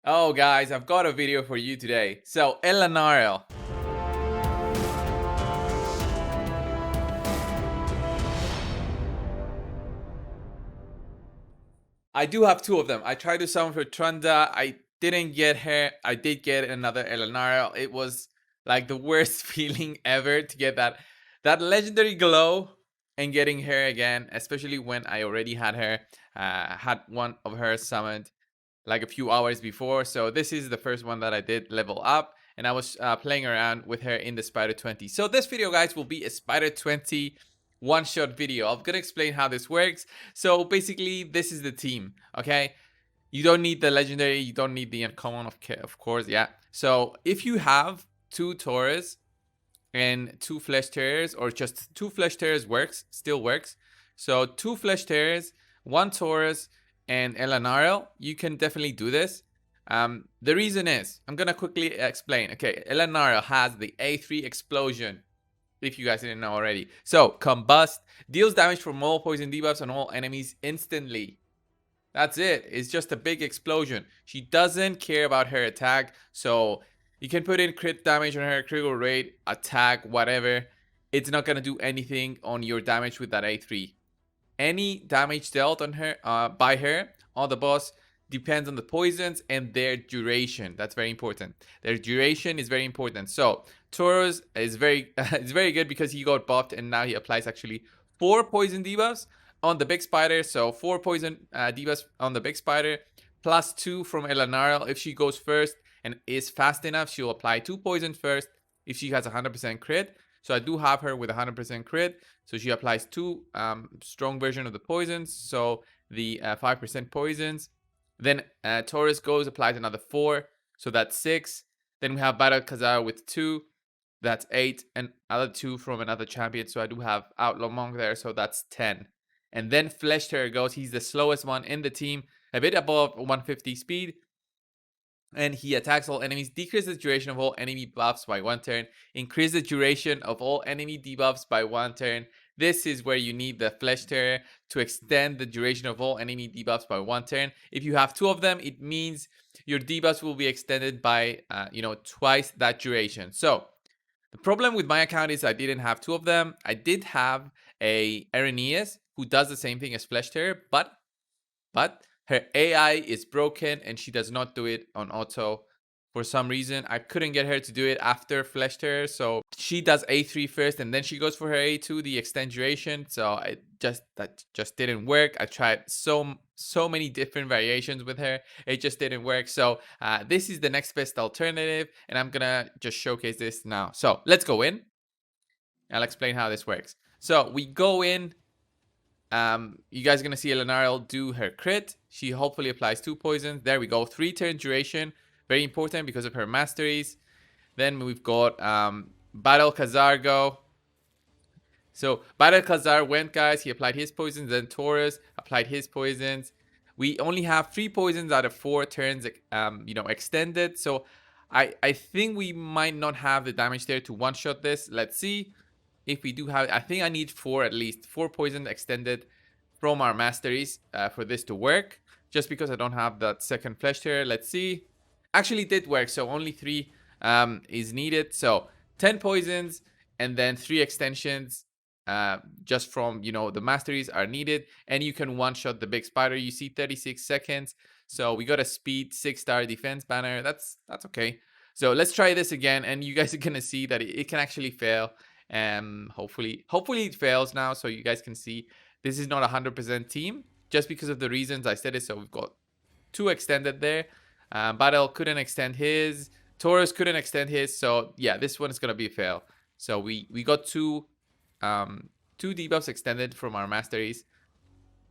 Oh guys, I've got a video for you today. So Elenaril. I do have two of them. I tried to summon for Trunda. I didn't get her. I did get another Elenaril. It was like the worst feeling ever to get that legendary glow and getting her again, especially when I already had her, had one of her summoned like a few hours before. So this is the first one that I did level up, and I was playing around with her in the Spider 20. So this video, guys, will be a Spider 20 one-shot video. I'm gonna explain how this works. So basically, this is the team, okay? You don't need the legendary, you don't need the uncommon, of course, yeah. So if you have two Taurus and two Flesh Terriers, or just two Flesh Terriers still works. So two Flesh Terriers, one Taurus, and Elenaril, you can definitely do this. The reason is, I'm gonna quickly explain. Okay, Elenaril has the A3 explosion, if you guys didn't know already. So, combust, deals damage from all poison debuffs on all enemies instantly. That's it. It's just a big explosion. She doesn't care about her attack, so you can put in crit damage on her, critical rate, attack, whatever. It's not gonna do anything on your damage with that A3. Any damage dealt on her by her on the boss depends on the poisons and their duration. That's very important. Their duration is very important. So Taurus is it's very good because he got buffed and now he applies actually 4 poison debuffs on the big spider. So 4 poison debuffs on the big spider plus 2 from Elenaril. If she goes first and is fast enough, she'll apply 2 poison first if she has 100% crit. So I do have her with 100% crit. So she applies 2 strong version of the poisons. So the 5% poisons. Then Taurus goes, applies another 4. So that's 6. Then we have Battle Khazar with 2. That's 8. And other 2 from another champion. So I do have Outlaw Monk there. So that's 10. And then Flesh Terror goes. He's the slowest one in the team. A bit above 150 speed. And he attacks all enemies, decrease the duration of all enemy buffs by 1 turn, increase the duration of all enemy debuffs by 1 turn. This is where you need the Flesh Terror to extend the duration of all enemy debuffs by 1 turn. If you have 2 of them, it means your debuffs will be extended by, twice that duration. So the problem with my account is I didn't have 2 of them. I did have a Erennius who does the same thing as Flesh Terror, but her AI is broken and she does not do it on auto for some reason. I couldn't get her to do it after Flesh Terror, so she does A3 first and then she goes for her A2, the extend duration. So that just didn't work. I tried so many different variations with her. It just didn't work. So this is the next best alternative, and I'm gonna just showcase this now. So let's go in. I'll explain how this works. So we go in. You guys are gonna see Elenaril do her crit. She hopefully applies 2 poisons. There we go. 3 turn duration, very important because of her masteries. Then we've got Battle Khazar go. So Battle Khazar went, guys. He applied his poisons. Then Taurus applied his poisons. We only have 3 poisons out of 4 turns, extended. So I think we might not have the damage there to one-shot this. Let's see. If we do have, I think I need 4 at least, 4 poison extended from our masteries for this to work. Just because I don't have that second Flesh Terror. Let's see. Actually did work, so only 3 is needed. So 10 poisons and then 3 extensions just from, the masteries are needed. And you can one-shot the big spider. You see 36 seconds. So we got a speed 6-star defense banner. That's okay. So let's try this again, and you guys are gonna see that it can actually fail. Hopefully it fails now, so you guys can see this is not 100% team just because of the reasons I said it. So we've got 2 extended there. Battle couldn't extend his, Taurus couldn't extend his, so yeah, this one is gonna be a fail. So we got 2 debuffs extended from our masteries,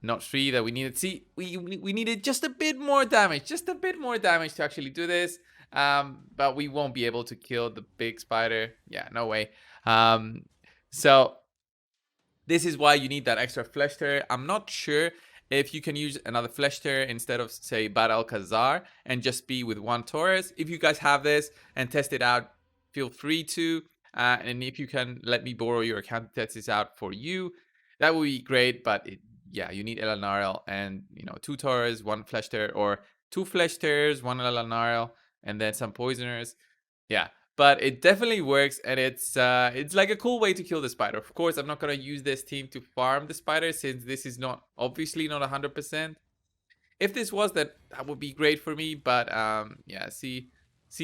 not 3 that we needed. See, we needed just a bit more damage, to actually do this. But we won't be able to kill the big spider. Yeah, no way. So this is why you need that extra Flesh Terror. I'm not sure if you can use another Flesh Terror instead of, say, Battle Khazar and just be with 1 Taurus. If you guys have this and test it out, feel free to. And if you can let me borrow your account to test this out for you, that would be great. But you need Elenaril and 2 Taurus, 1 Flesh Terror, or 2 flesh tears, 1 Elenaril, and then some poisoners. Yeah, but it definitely works, and it's like a cool way to kill the spider. Of course, I'm not gonna use this team to farm the spider since this is not obviously not 100%. If this was, that would be great for me, but yeah, see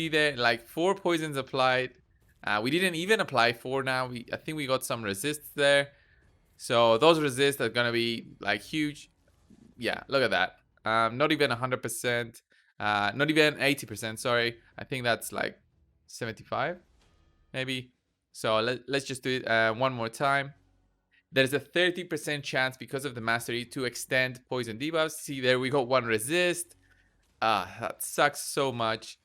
there, like 4 poisons applied. We didn't even apply 4 now. I think we got some resists there. So those resists are gonna be like huge. Yeah, look at that. Not even 100%. Not even 80%, sorry. I think that's like 75 maybe. So let's just do it one more time. There's a 30% chance because of the mastery to extend poison debuffs. See, there we got 1 resist. That sucks so much.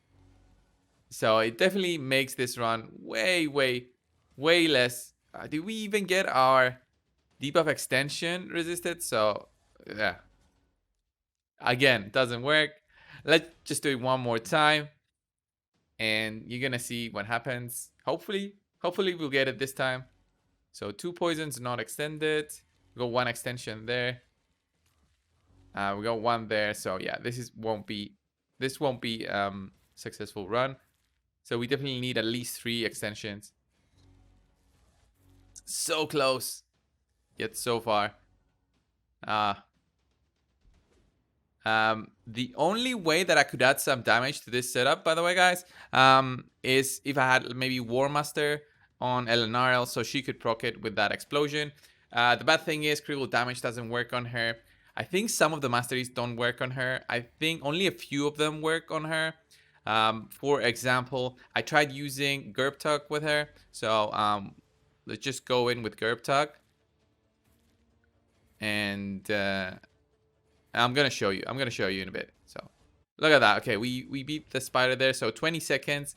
So it definitely makes this run way, way, way less. Did we even get our debuff extension resisted? So yeah, again, doesn't work. Let's just do it one more time, and you're gonna see what happens. Hopefully we'll get it this time. So 2 poisons not extended. We got 1 extension there. We got 1 there. So yeah, this won't be successful run. So we definitely need at least 3 extensions. So close, yet so far. The only way that I could add some damage to this setup, by the way, guys, is if I had maybe War Master on Elenaril, so she could proc it with that explosion. The bad thing is critical damage doesn't work on her. I think some of the masteries don't work on her. I think only a few of them work on her. For example, I tried using Gerbtug with her. So let's just go in with Gerbtug. And I'm gonna show you in a bit. So look at that. Okay, we beat the spider there. So 20 seconds.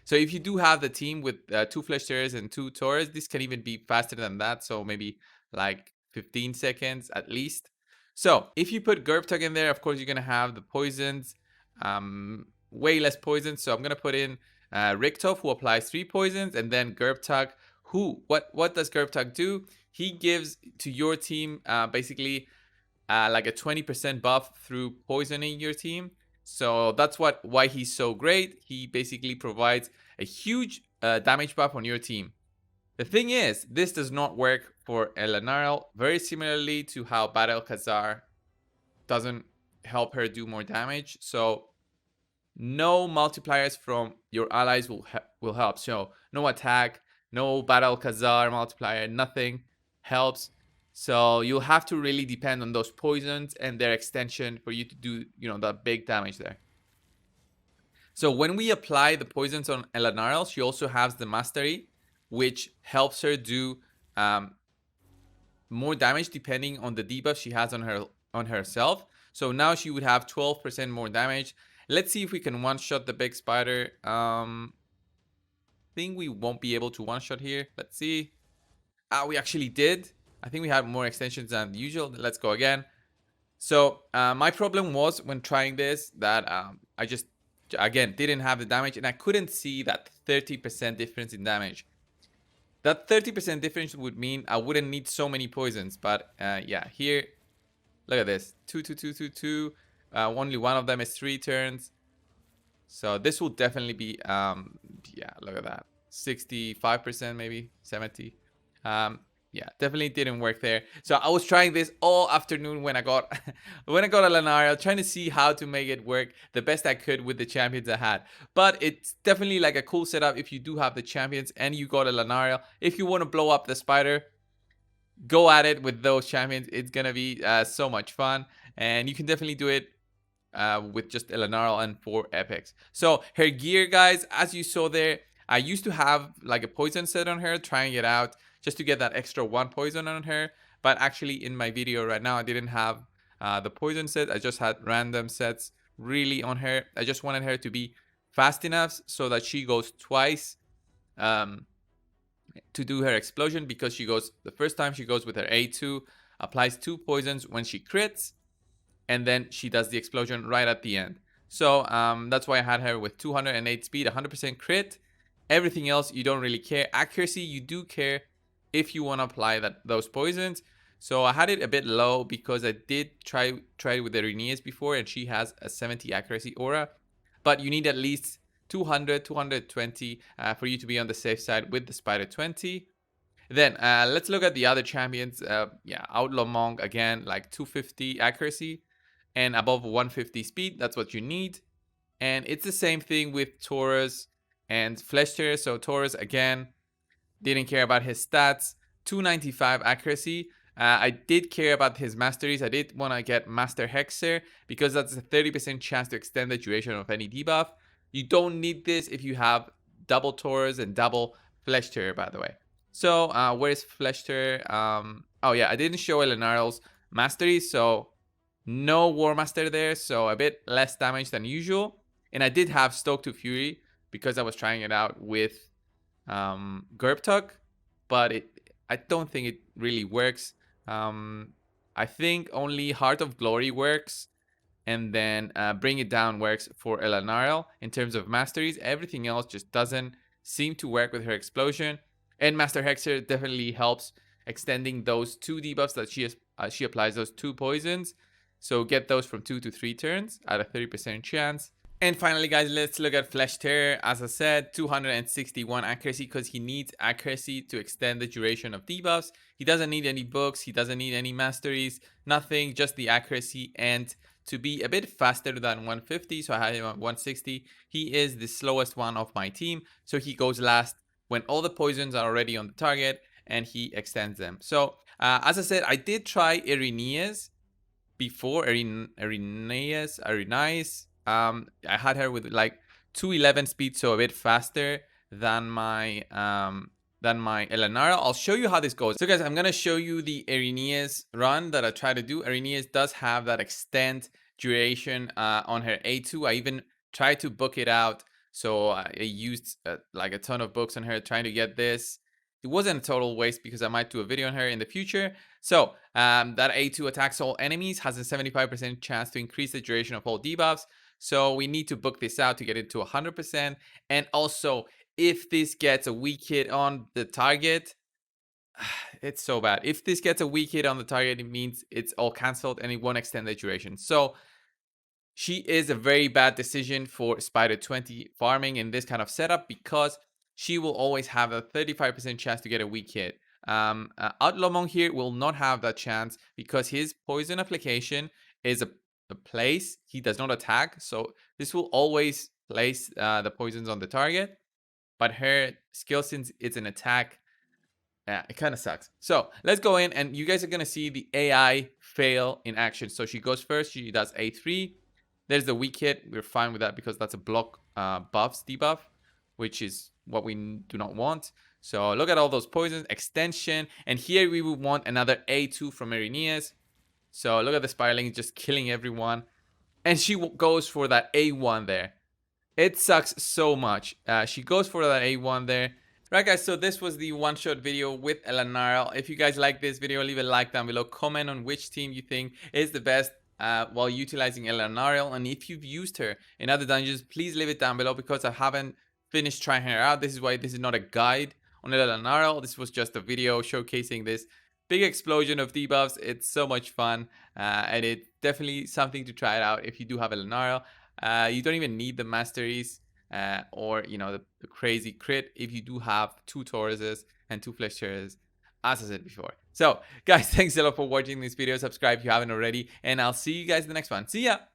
So if you do have the team with 2 flesh tears and 2 Taurus, this can even be faster than that. So maybe like 15 seconds at least. So if you put Gerbtug in there, of course you're gonna have the poisons, way less poisons. So I'm gonna put in Richthof, who applies 3 poisons, and then Gerbtug, who what does Gerbtug do? He gives to your team basically like a 20% buff through poisoning your team. So that's why he's so great. He basically provides a huge damage buff on your team. The thing is, this does not work for Elenaril, very similarly to how Battle Khazar doesn't help her do more damage. So no multipliers from your allies will help. So no attack, no Battle Khazar multiplier, nothing helps. So you'll have to really depend on those poisons and their extension for you to do, that big damage there. So when we apply the poisons on Elenaril, she also has the mastery, which helps her do more damage depending on the debuff she has on herself. So now she would have 12% more damage. Let's see if we can one-shot the big spider. Think we won't be able to one-shot here. Let's see. We actually did. I think we had more extensions than usual. Let's go again. So my problem was when trying this that I just, again, didn't have the damage, and I couldn't see that 30% difference in damage. That 30% difference would mean I wouldn't need so many poisons. But yeah, here, look at this. 2, 2, 2, 2, 2. Only one of them is 3 turns. So this will definitely be, yeah, look at that. 65% maybe, 70. Yeah, definitely didn't work there. So I was trying this all afternoon when I got Elenaril, trying to see how to make it work the best I could with the champions I had. But it's definitely like a cool setup if you do have the champions and you got Elenaril. If you want to blow up the spider, go at it with those champions. It's gonna be so much fun, and you can definitely do it with just Elenaril and 4 epics. So her gear, guys, as you saw there, I used to have like a poison set on her, trying it out just to get that extra 1 poison on her. But actually in my video right now, I didn't have the poison set. I just had random sets really on her. I just wanted her to be fast enough so that she goes twice to do her explosion, because the first time she goes with her A2, applies 2 poisons when she crits, and then she does the explosion right at the end. So that's why I had her with 208 speed, 100% crit. Everything else you don't really care. Accuracy you do care if you want to apply those poisons. So I had it a bit low because I did try it with the Rhaenys before, and she has a 70 accuracy aura. But you need at least 200, 220 for you to be on the safe side with the Spider 20. Then let's look at the other champions. Yeah, Outlaw Monk again, like 250 accuracy and above 150 speed. That's what you need. And it's the same thing with Taurus and Fleischer. So Taurus again, didn't care about his stats. 295 accuracy. I did care about his masteries. I did want to get Master Hexer because that's a 30% chance to extend the duration of any debuff. You don't need this if you have double Taurus and double Fleischer, by the way. So where's Fleischer? Oh yeah, I didn't show Elenaril's mastery, so no War Master there, so a bit less damage than usual. And I did have Stoke to Fury because I was trying it out with Gerbtug, but I don't think it really works. I think only Heart of Glory works, and then Bring It Down works for Elenaril in terms of masteries. Everything else just doesn't seem to work with her explosion. And Master Hexer definitely helps extending those 2 debuffs that she applies, those 2 poisons. So get those from 2 to 3 turns at a 30% chance. And finally, guys, let's look at Flesh Terror. As I said, 261 accuracy because he needs accuracy to extend the duration of debuffs. He doesn't need any books. He doesn't need any masteries. Nothing, just the accuracy. And to be a bit faster than 150, so I had him at 160. He is the slowest one of my team. So he goes last when all the poisons are already on the target and he extends them. So as I said, I did try Irenaeus before. Irenaeus. I had her with like 211 speed, so a bit faster than my Elenaril. I'll show you how this goes. So guys, I'm gonna show you the Irenaeus run that I try to do. Irenaeus does have that extend duration on her A2. I even tried to book it out, so I used like a ton of books on her trying to get this. It wasn't a total waste because I might do a video on her in the future. So that A2 attacks all enemies, has a 75% chance to increase the duration of all debuffs. So we need to book this out to get it to 100%. And also, if this gets a weak hit on the target, it's so bad. If this gets a weak hit on the target, it means it's all cancelled and it won't extend the duration. So she is a very bad decision for Spider 20 farming in this kind of setup because she will always have a 35% chance to get a weak hit. Outlaw Monk here will not have that chance because his poison application is a place. He does not attack, so this will always place the poisons on the target. But her skill, since it's an attack, it kind of sucks. So let's go in, and you guys are gonna see the AI fail in action. So she goes first. She does A3. There's the weak hit. We're fine with that because that's a block buffs debuff, which is what we do not want. So look at all those poisons, extension, and here we would want another A2 from Irenaeus. So look at the spiraling, just killing everyone. And she goes for that A1 there. It sucks so much. She goes for that A1 there. Right, guys, so this was the one-shot video with Elenaril. If you guys like this video, leave a like down below. Comment on which team you think is the best while utilizing Elenaril. And if you've used her in other dungeons, please leave it down below because I haven't finished trying her out. This is why this is not a guide on Elenaril. This was just a video showcasing this big explosion of debuffs. It's so much fun, and it's definitely something to try it out if you do have Elenaril. You don't even need the masteries or the crazy crit if you do have 2 Tauruses and 2 Fleshers, as I said before. So guys, thanks a lot for watching this video. Subscribe if you haven't already, and I'll see you guys in the next one. See ya.